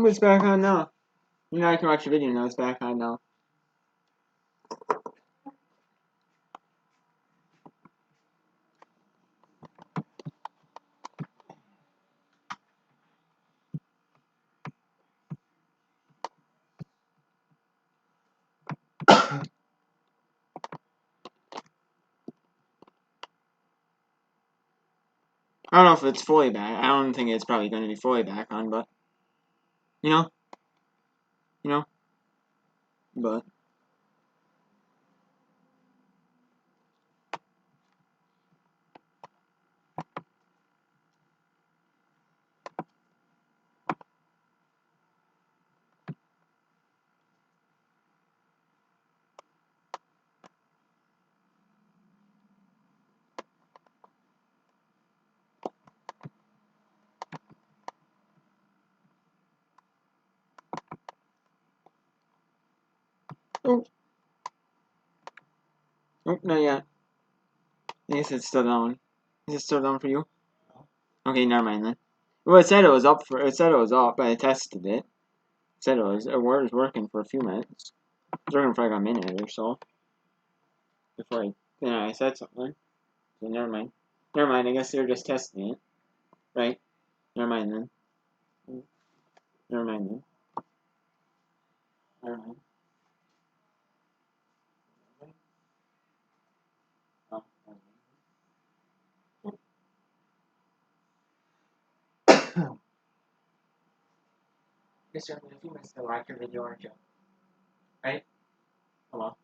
It's back on now. You know I can watch the video now. It's back on now. I don't know if it's fully back. I don't think it's probably going to be fully back on, but you know, but. Oh, oh, not yet. I guess it's still down. Is it still down for you? Okay, never mind then. Well, it said it was up It said it was up, but I tested it. It said it was working for a few minutes. It was working for like a minute or so before I said something. So never mind. Never mind. I guess they're just testing it, right? Never mind then. Never mind then. Never mind. Oh, never mind. Guess you're a few minutes to watch your video, aren't you? Right? Hello.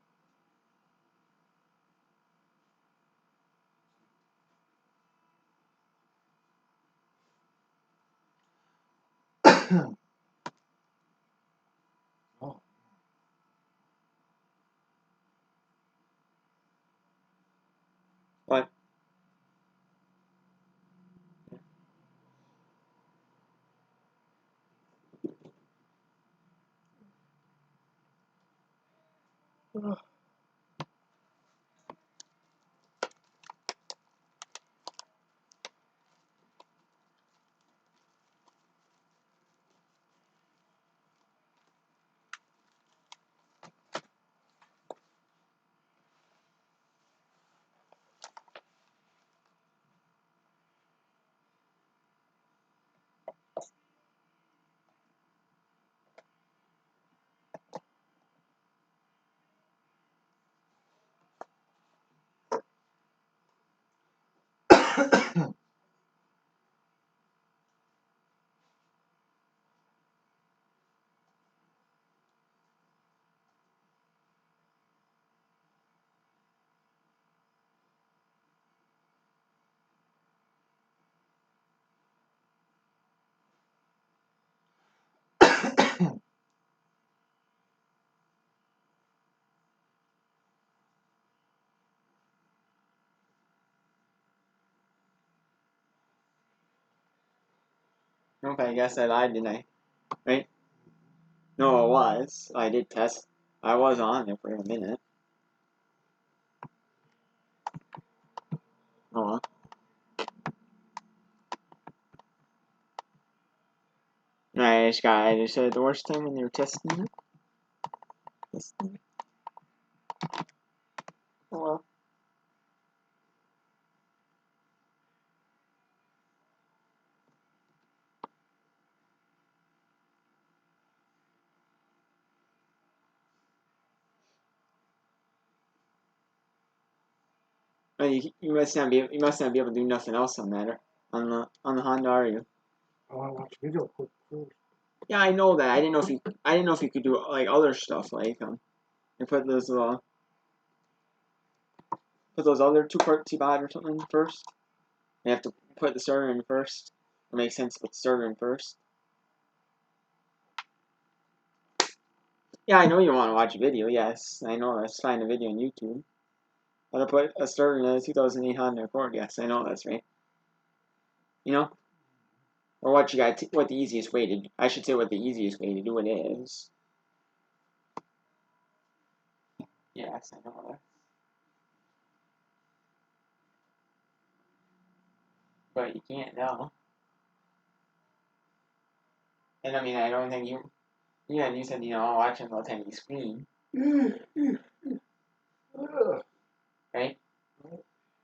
Oh. What? Okay, I guess I lied, didn't I? Right? No, it was. I did test. I was on there for a minute. Oh well. I just said the worst time when they were testing it. Testing it. Oh well. Oh, you must not be able to do nothing else on that on the Honda, are you? I want to watch video clip first. Yeah, I know that. I didn't know if you could do like other stuff like and put those other two parts you bought or something first. You have to put the starter in first. It makes sense to put the starter in first. Yeah, I know you want to watch a video. Yes, I know. Let's find a video on YouTube. How to put a starter in a 2008 Honda Accord. Yes, I know that's right. You know, or what what the easiest way to. I should say what the easiest way to do it is. Yes, I know that. But you can't now. And I mean, I don't think you. Yeah, and you said I'll watch on a tiny screen, right?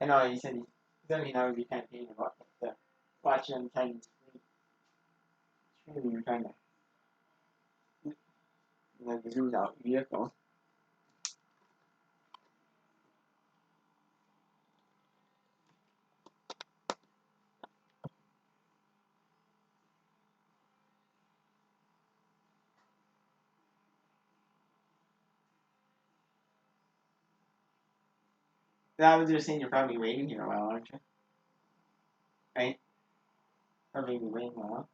I know you said. I mean, I would be kind of thinking about the watching on the tiny screen. When you're trying to zoom out vehicle. That was just saying you're probably waiting here a while, aren't you? Right? Probably waiting a while.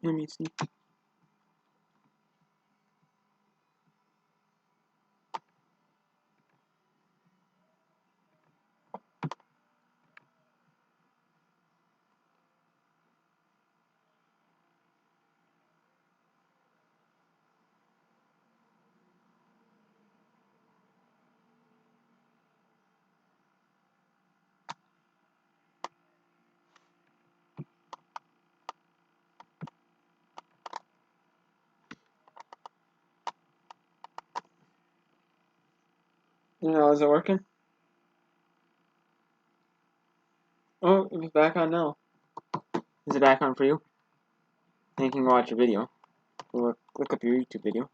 Let me see. Is it working? Oh, it's back on now. Is it back on for you? Then you can watch a video. Look up your YouTube video.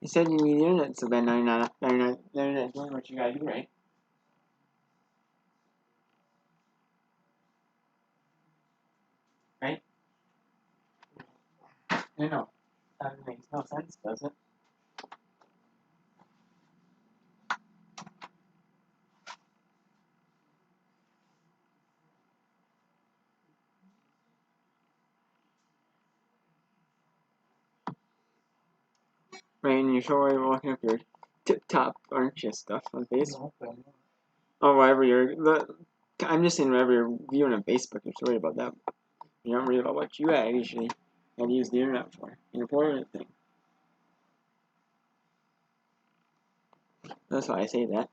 You said you need internet, so then now you're not doing what you gotta do, right? Right? I know. That makes no sense, does it? Right, and you're sure you're looking up your tip-top, aren't you, stuff on Facebook? Or whatever I'm just saying wherever you're viewing on Facebook, you're worried about that. You're not worried about what you actually had to use the internet for. An important thing. That's why I say that.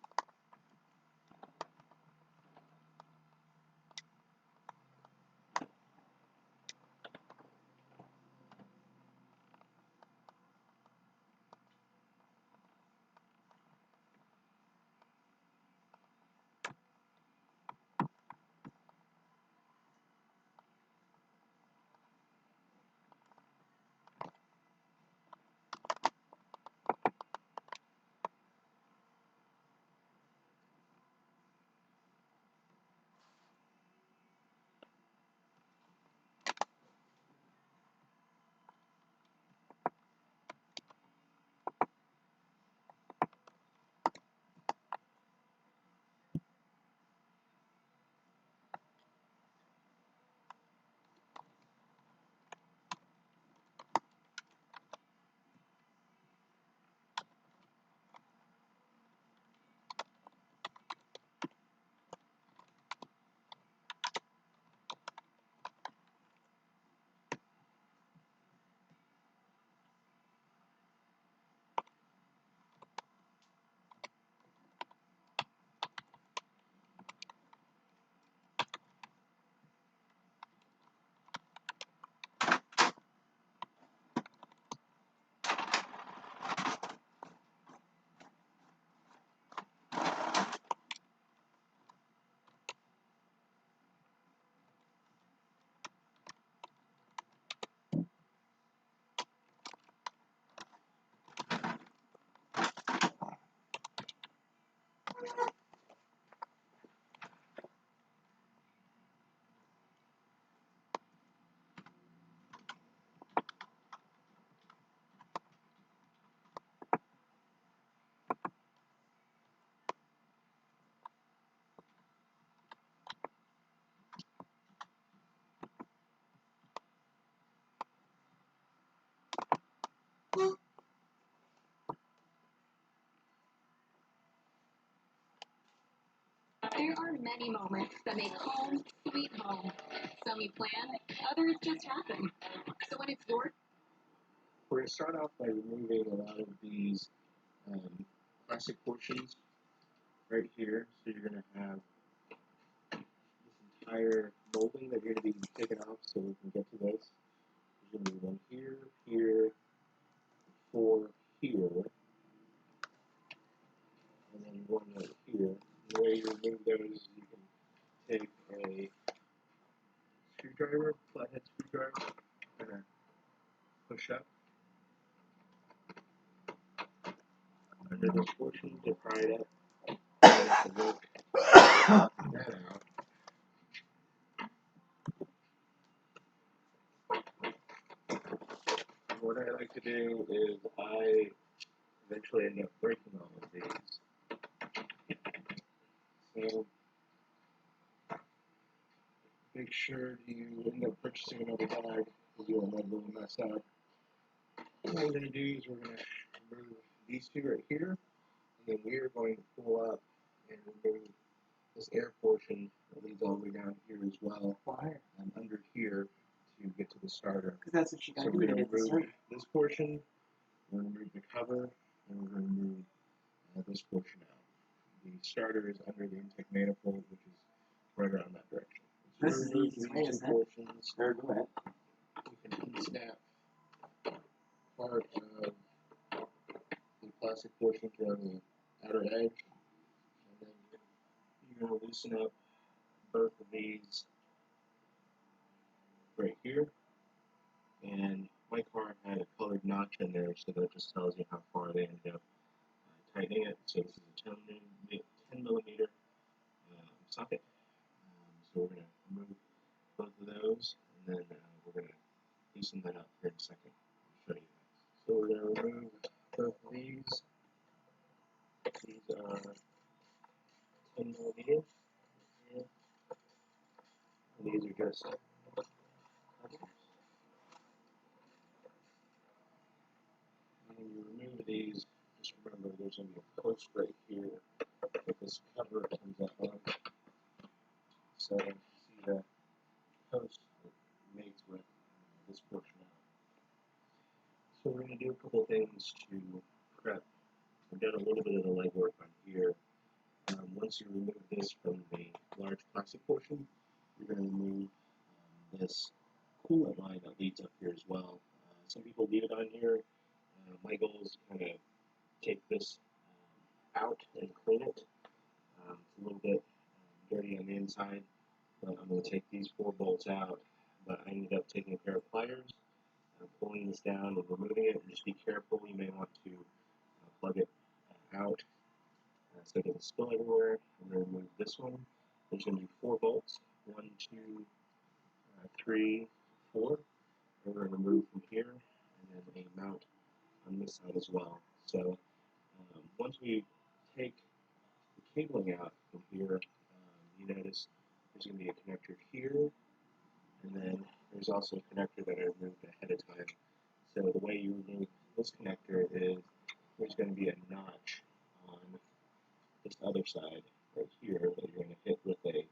many moments that make home sweet home. Some you plan, others just happen. So when it's your We're going to start off by removing a lot of these plastic portions right here. So you're going to have this entire molding that you're going to be taking off so we can get to this. There's going to be one here, here, 4 here, and then one right here. The way you remove those, you can take a screwdriver, flathead screwdriver, and push up under this portion to pry it up. And work that out. And what I like to do is I eventually end up breaking all of these. So make sure you end up purchasing another bag because you'll inevitably mess up. What we're going to do is we're going to remove these two right here, and then we are going to pull up and remove this air portion that leads all the way down here as well. Why? And under here to get to the starter. Because that's what you So gotta do we're to going get to the remove starter. this portion, we're going to remove the cover, and we're going to remove this portion out. The starter is under the intake manifold, which is right around that direction. So This is the remove easiest these way, two isn't it? portions. Or do it. You can unsnap part of the plastic portion on the outer edge, and then you're going to loosen up both of these right here. And my car had a colored notch in there, so that just tells you how far they ended up tightening it. So this is a 10 millimeter socket. So we're going to remove both of those, and then we're going to loosen that up here in a second. I'll show you that. So we're going to remove both of these. These are 10 millimeters. And these are just when you remove these, just remember there's going to be a post right here that this cover comes up on. So see the post that mates with this portion out. So we're going to do a couple things to prep. We've done a little bit of the legwork on here. Once you remove this from the large plastic portion, you're going to remove this coolant line that leads up here as well. Some people leave it on here. My goal is to kind of take this out and clean it. It's a little bit dirty on the inside, but I'm going to take these 4 bolts out. But I ended up taking a pair of pliers, pulling this down and removing it. And just be careful, you may want to plug it out so it doesn't spill everywhere. I'm going to remove this one. There's going to be 4 bolts, 1, 2, 3, 4. We're going to remove from here, and then a mount on this side as well. So once we take the cabling out from here, you notice there's going to be a connector here, and then there's also a connector that I removed ahead of time. So the way you remove this connector is there's going to be a notch on this other side right here that you're going to hit with a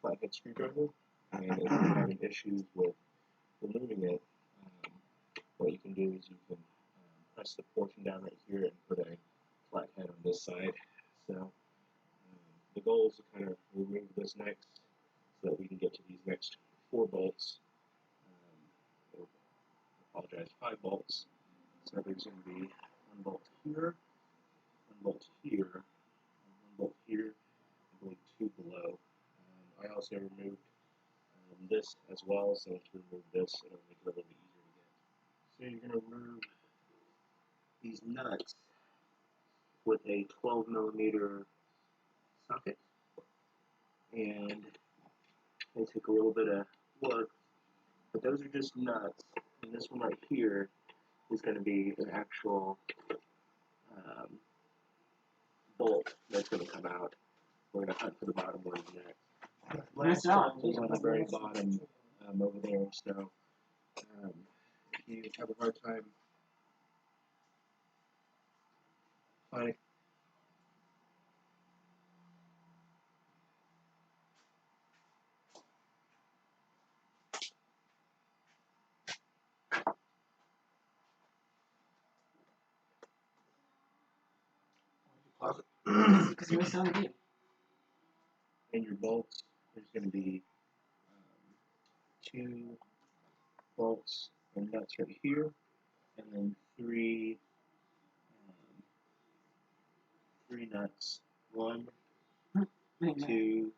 flathead screwdriver. And if you're having issues with removing it, what you can do is you can press the portion down right here and put a flathead on this side. So the goal is to kind of remove this next so that we can get to these next 4 bolts. Or, I apologize, 5 bolts. So there's going to be 1 bolt here, 1 bolt here, and 1 bolt here, I believe 2 below. I also removed this as well, so to remove this, it'll make it a little bit easier to get. So you're going to remove these nuts with a 12 millimeter socket, and they take a little bit of work, but those are just nuts, and this one right here is going to be an actual bolt that's going to come out. We're going to hunt for the bottom one next. Nice job. It's on the very bottom over there, so if you have a hard time finding Because you missed it on the game. In your bolts, there's going to be 2 bolts and nuts right here, and then 3 nuts. 1, 2,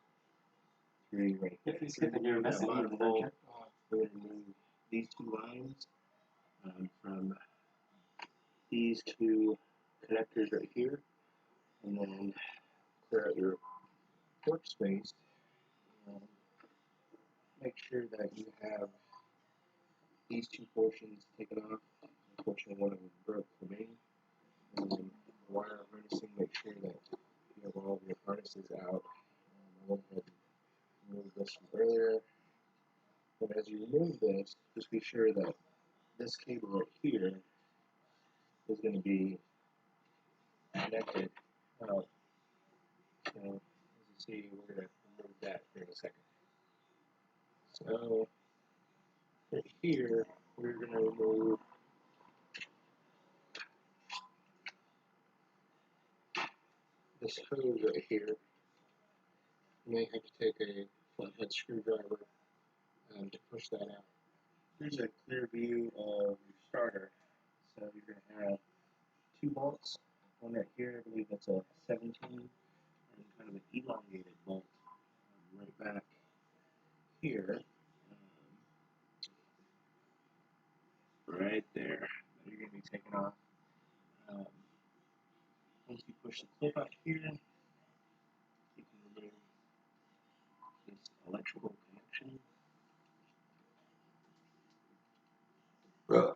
3 right there. If we skip it, you're That missing bottom it, bolt, aren't we're going to remove these 2 lines from these 2 connectors right here, and then clear out your workspace. Make sure that you have these 2 portions taken off. Unfortunately, one of them broke for me. And then the wire harnessing, make sure that you have all of your harnesses out. I went ahead and removed this from earlier. But as you remove this, just be sure that this cable right here is going to be connected out. So, as you see, we're going to remove that here in a second. So, right here, we're going to remove this hose right here. You may have to take a flathead screwdriver to push that out. Here's a clear view of your starter. So you're going to have 2 bolts, one right here, I believe that's a 17, and kind of an elongated bolt right back here, right there, that you're going to be taking off. Once you push the clip out here, you can remove this electrical connection. And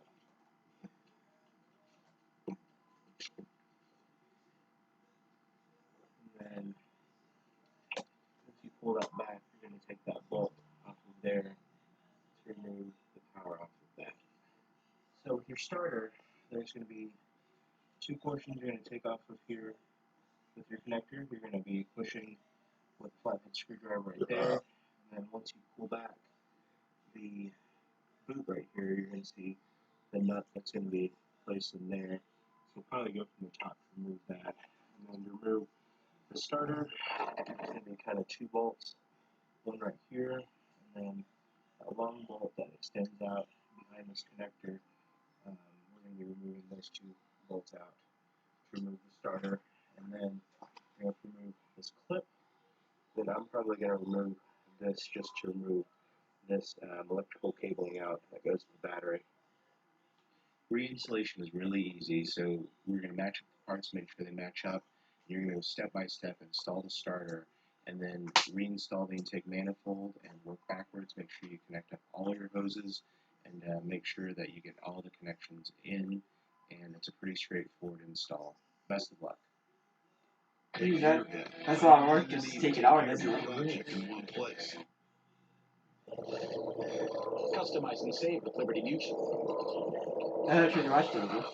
then once you pull that back, you're going to take that bolt off of there to remove the power off of that. So with your starter, there's going to be 2 portions you're going to take off of here with your connector. You're going to be pushing with a flathead screwdriver right there. And then once you pull back the boot right here, you're going to see the nut that's going to be placed in there. So probably go from the top to remove that. And then to remove the starter, it's going to be kind of 2 bolts, one right here, and then a long bolt that extends out behind this connector. We're going to be removing those 2 bolts out to remove the starter, and then we're going to remove this clip. Then I'm probably going to remove this just to remove this electrical cabling out that goes to the battery. Reinstallation is really easy, so we're going to match up the parts, make sure they match up. You're going to go step by step, install the starter, and then reinstall the intake manifold and work backwards. Make sure you connect up all your hoses and make sure that you get all the connections in, and it's a pretty straightforward install. Best of luck. Geez, that's a lot of work just to take it out, isn't it? Customize and save with Liberty Mutual. That's what you watched it, dude.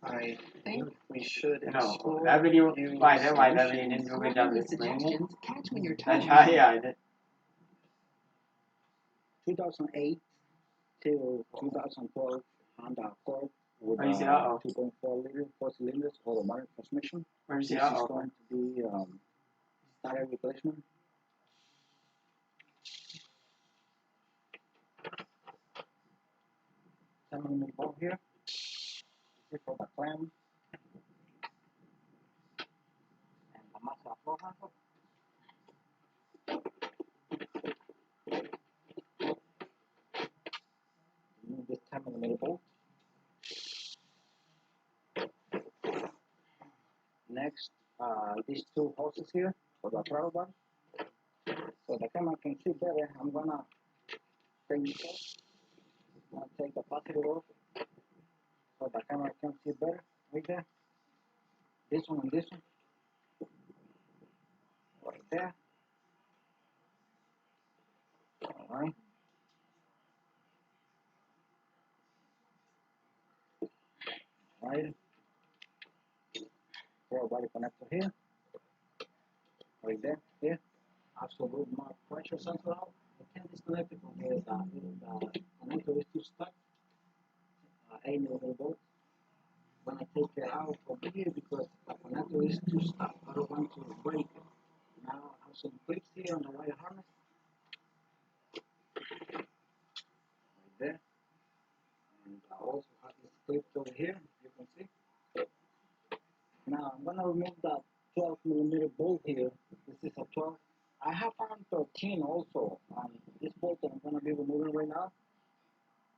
I think we should No, explore that video, new why, never mind, that video solutions. didn't do a good job of explaining it. Suggestions, catch when you're That's tired. how, yeah, I did. 2008 till 2012 Honda Accord with Oh, you see that? Oh. 2.4 liter 4 cylinders automatic transmission. Where'd you see This that? is Oh, going to be tire replacement. Some ball here. This is for the clamp and the masa floor handle. Remove this 10mm bolt. Next, these 2 hoses here for the throttle bar. So the camera can see better, I'm gonna take this off. I'm gonna take the positive off so the camera can see better. Right there. This one and this one. Right there. Alright. Right. Throw body connector here. Right there. Here. Absolute mark pressure sensor out. I can't disconnect it from here. The connector is too stuck. 8mm bolt. When I take it out from here because the connector is too stuck. I don't want there. And I also have this clip over here, you can see. Now I'm gonna remove that 12mm bolt here. This is a 12. I have found 13 also, and this bolt that I'm gonna be removing right now.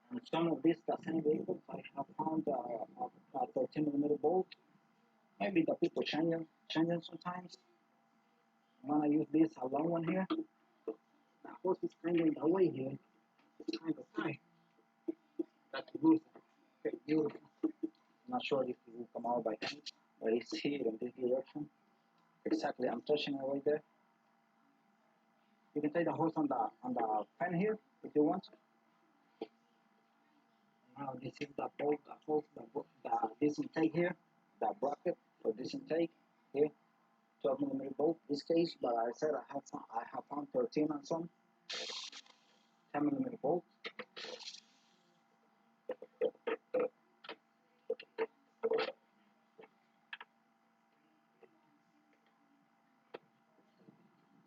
And some of these Dasani vehicles, I have found a 13mm bolt. Maybe the people change them sometimes. I'm gonna use this a long one here. The hose is kind of in the way here. It's kind of tight. That's good. Okay, beautiful. I'm not sure if it will come out by hand, but it's here in this direction. Exactly, I'm touching it right there. You can take the hose on the fan here if you want. Now this is the bolt, the hose, this intake here, the bracket for this intake here, 12mm bolt. This case, but I said I have found 13 and some 10mm bolt.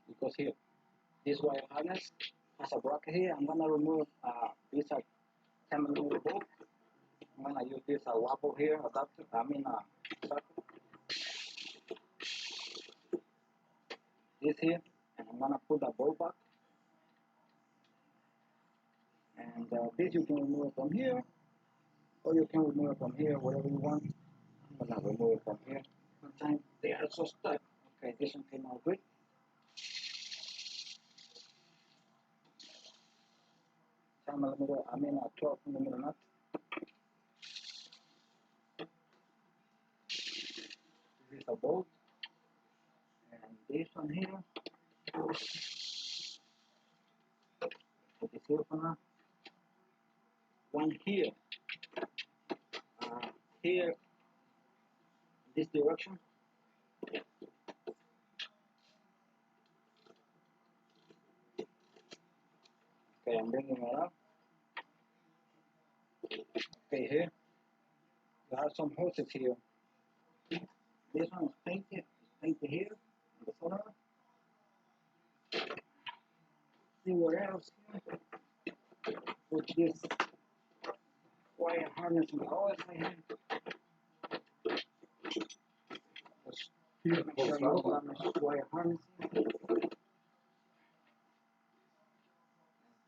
Because here, this wire harness has a bracket here. I'm gonna remove this 10mm bolt. I'm gonna use this wobble here adapter. Circle. This here, and I'm gonna put the bolt back. And this you can remove from here, or you can remove it from here, whatever you want. I'm gonna remove it from here. Sometimes they are so stuck. Okay, this one came out good. 12mm nut. This is a bolt, and this one here. Put this here for now. One here. Here, this direction. Okay, I'm bringing it up. Okay, here. You have some hoses here. This one is painted here. On the corner. See what else here. Put this wire harness in the OS right here. Make sure you have this wire harness here.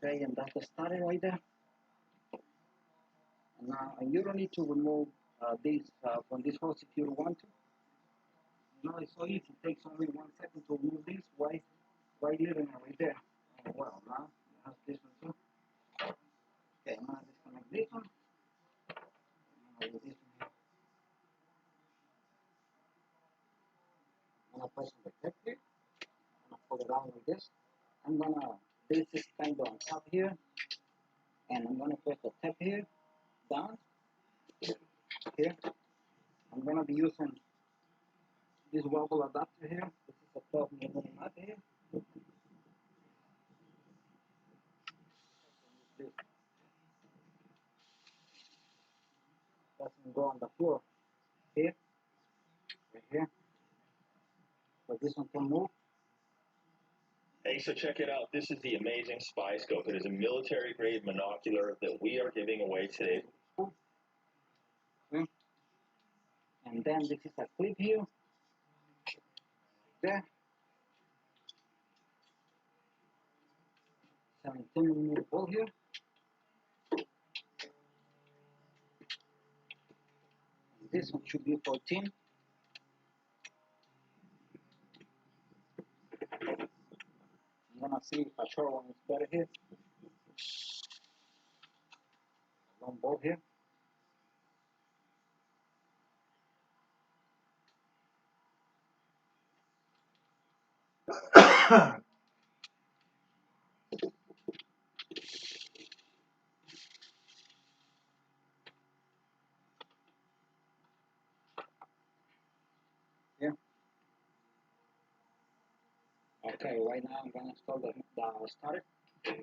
Okay, and that's the starter right there. And now, and you don't need to remove this from this hose if you don't want to. You know, it's so easy. It takes only 1 second to remove this right here and right there. Oh, well, now you have this one too. Okay, I'm gonna disconnect this one. I'm gonna do this one here. I'm gonna press on the tap here. I'm gonna pull it down like this. This is kind of on top here. And I'm gonna press the tap here, down, here. I'm gonna be using this wobble adapter here. This is a 12mm nut here. This doesn't go on the floor here, right here. But this one can move. Hey, so check it out. This is the amazing Spy Scope. It is a military-grade monocular that we are giving away today. And then this is a clip here. There. 17mm bolt here. And this one should be 14. I'm gonna see if a short one is better here. Long bolt here. Here. Okay, right now I'm gonna install the starter. Be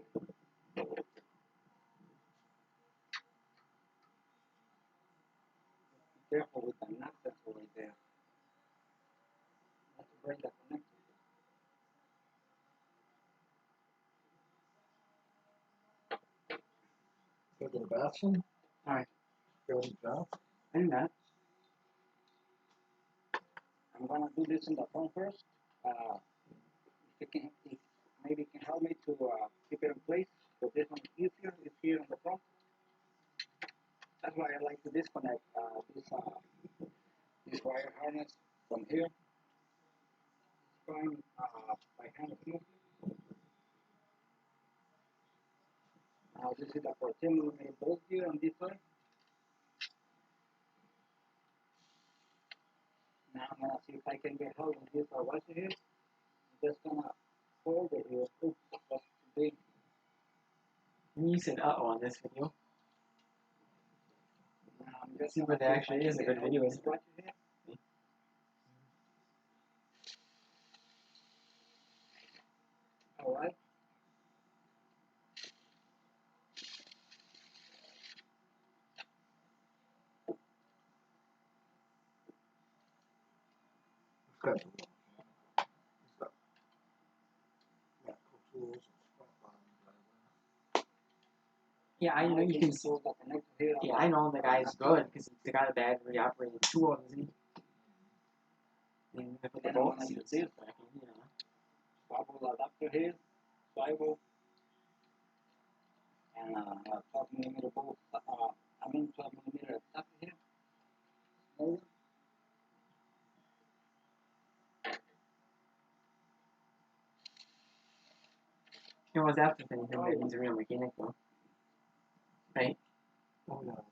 careful with the nut that's right there. Let's break the connector. Go to the bathroom. Alright. Go to the bathroom. And that. I'm gonna do this in the front first. If maybe you can help me to keep it in place. So this one is easier. It's here in the front. That's why I like to disconnect this wire harness from here. Going by hand here. Now this is the 14mm bolt here on this side. Now I'm gonna see if I can get hold of this washer here. I'm just gonna hold it here. Oops, that's too big. You said uh-oh on this video. Now I'm just See what gonna actually is a good video, isn't it? washer here. Alright. Got the medical tools and stuff on the Yeah, I know you can see. hold the connector here. Yeah, I know the guy's good because he's got a battery operated tool, isn't he? And they put the bolts in this back in, you know. Swivel adapter here. Swivel. And 12mm bolt. 12mm adapter here. Smaller. You know, what's after thing that he's a real mechanic though. Right? Oh, no.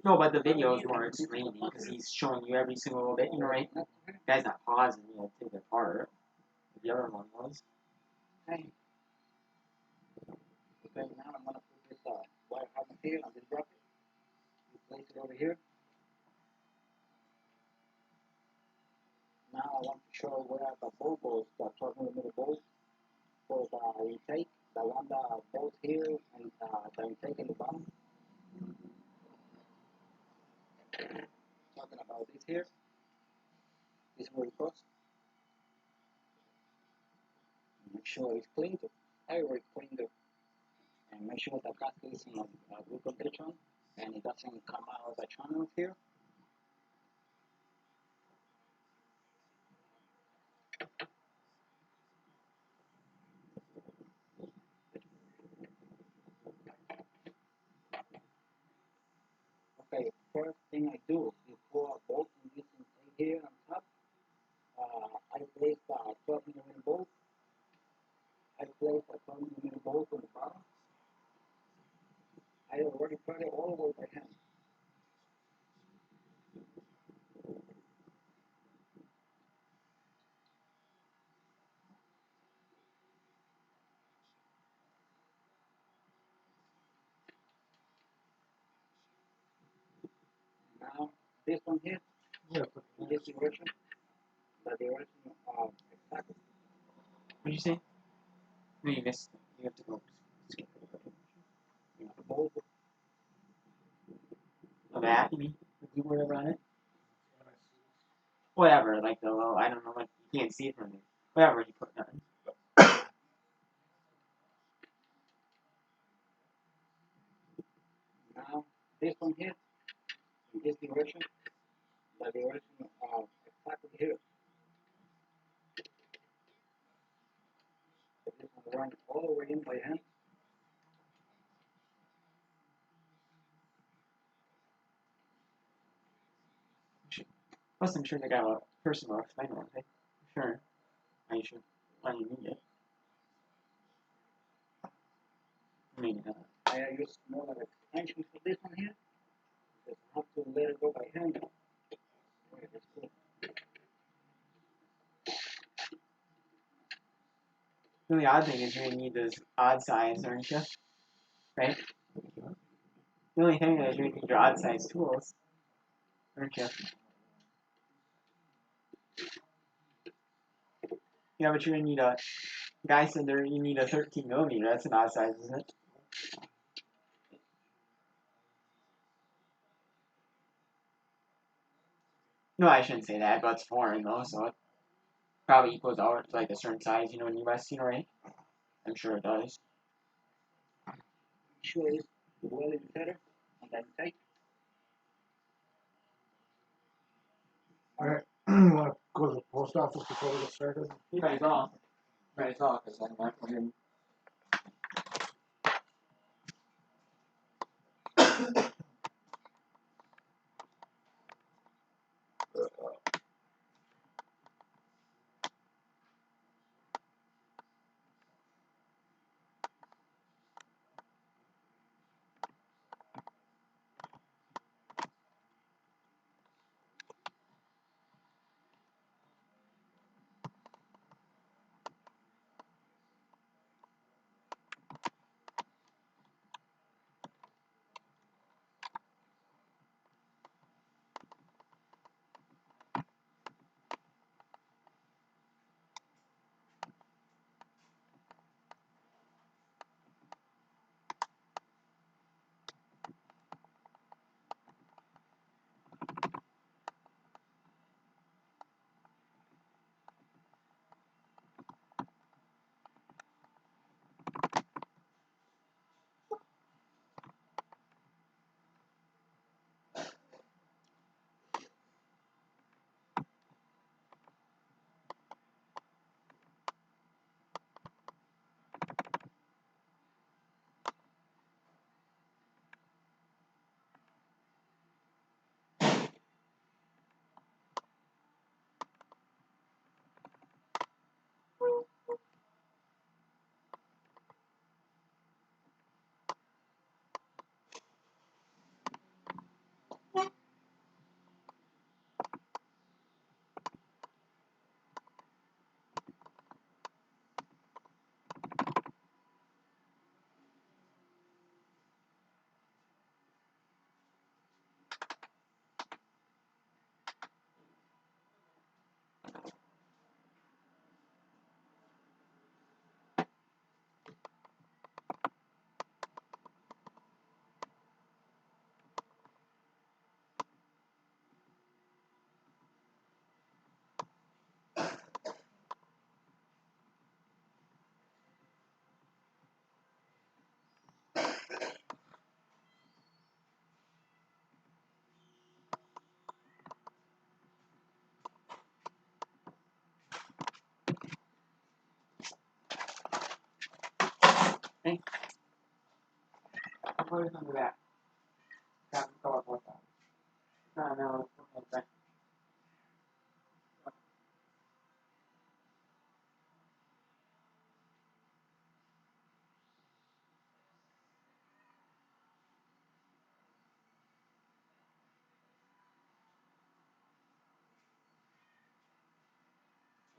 No, but the video is more explaining because he's showing you every single little bit, you know, right? The guy's not pausing you to take it apart. The other one was. Okay. Okay, now I'm gonna put this wire harness here on this bracket. Place it over here. Now I want to show where the bolt goes, the 12mm bolt for the intake, the one that goes here and the intake in the bottom. Talking about this here. This is where it goes. Make sure it's clean, everywhere it's cleaned up. And make sure the gasket is in a good condition and it doesn't come out of the channels here. Okay, first thing I do is pour a bolt in this intake here on top. I place the 12mm bolt. I place the 12mm bolt on the bottom. I already put it all the way by hand. Now, this one here, Yeah, in this direction, the direction of exactly. What did you say? No, you missed. You have to go. The bolt. A bat, you mean? The glue whatever on it? Whatever, like the little, I don't know, like, you can't see it from there. Whatever you put on. Now, this one here, in this direction, the direction of exactly here. So this one run all the way in by hand. Plus, I'm sure they got a person will explain it, okay? Sure. I should. Why you need it. I mean, I use more like extension for this one here. Because I have to let it go by hand. Okay, that's cool. the really odd thing is you're gonna need those odd size, aren't you? Right? The only thing is you're gonna need your odd size tools, aren't you? Yeah, but you're gonna need a. Guy said there you need a 13mm. That's an odd size, isn't it? No, I shouldn't say that, but it's foreign though, so it probably equals out to like a certain size, in US, right? I'm sure it does. Sure is. wheel inserted and then take. Alright, you wanna go to the post office before we get started? You might as well. Might as well, because I'm not going Hey. I'll put it under that. Got the color like that. No, okay.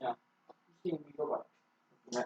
Yeah. You see me go up. Yeah.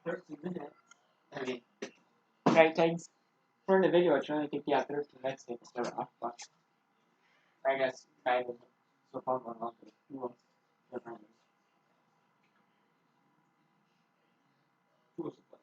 13 minutes. Okay. Right, guys. For the video, it's only take 13 minutes to start off, but I guess kind of so far one longer. Who wants different? Who wants to play?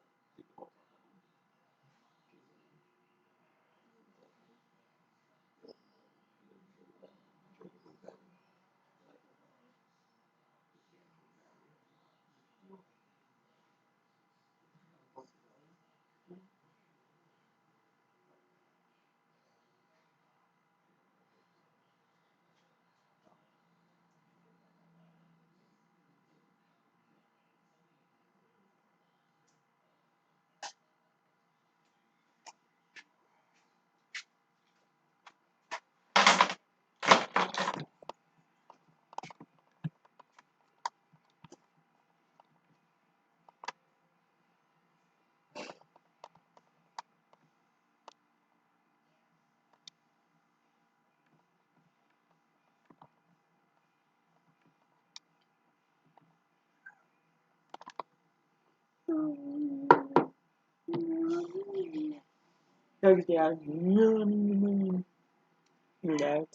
Dogs down. That.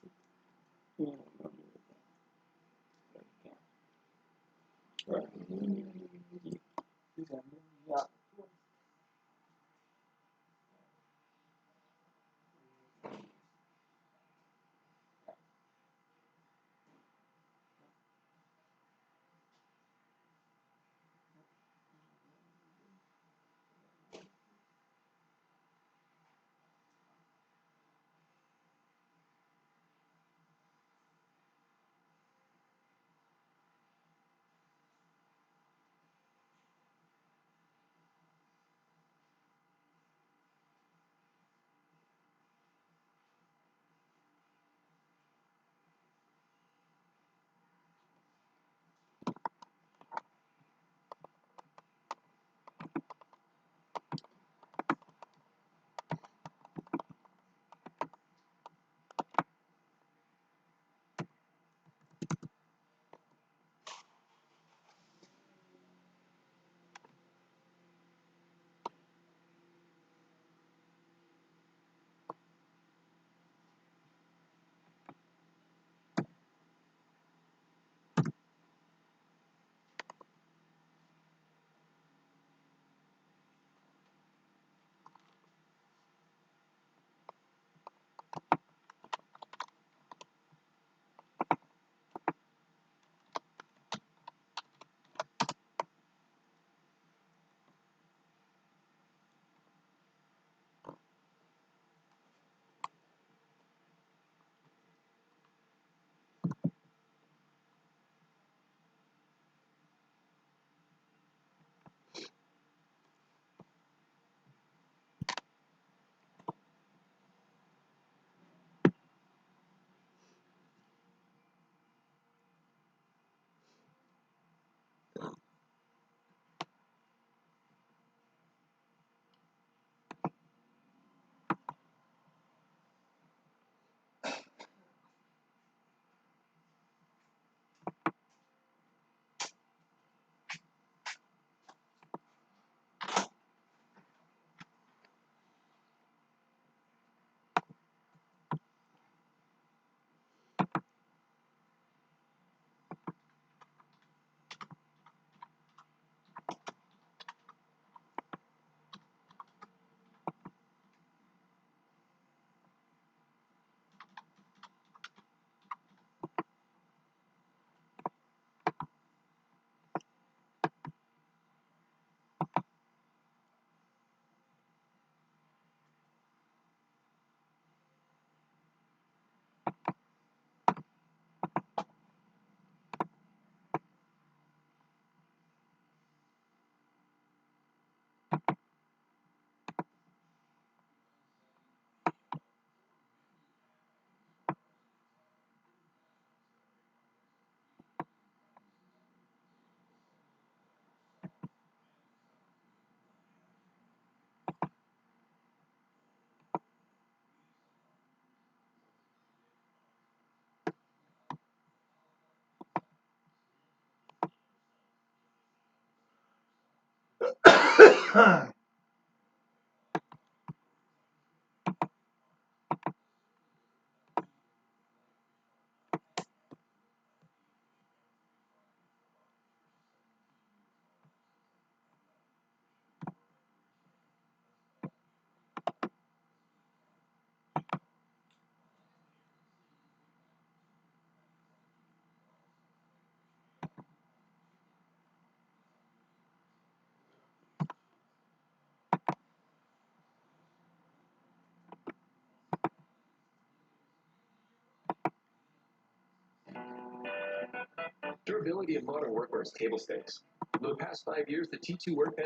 Durability of modern workwear is table stakes. Over the past 5 years, the T2 workbench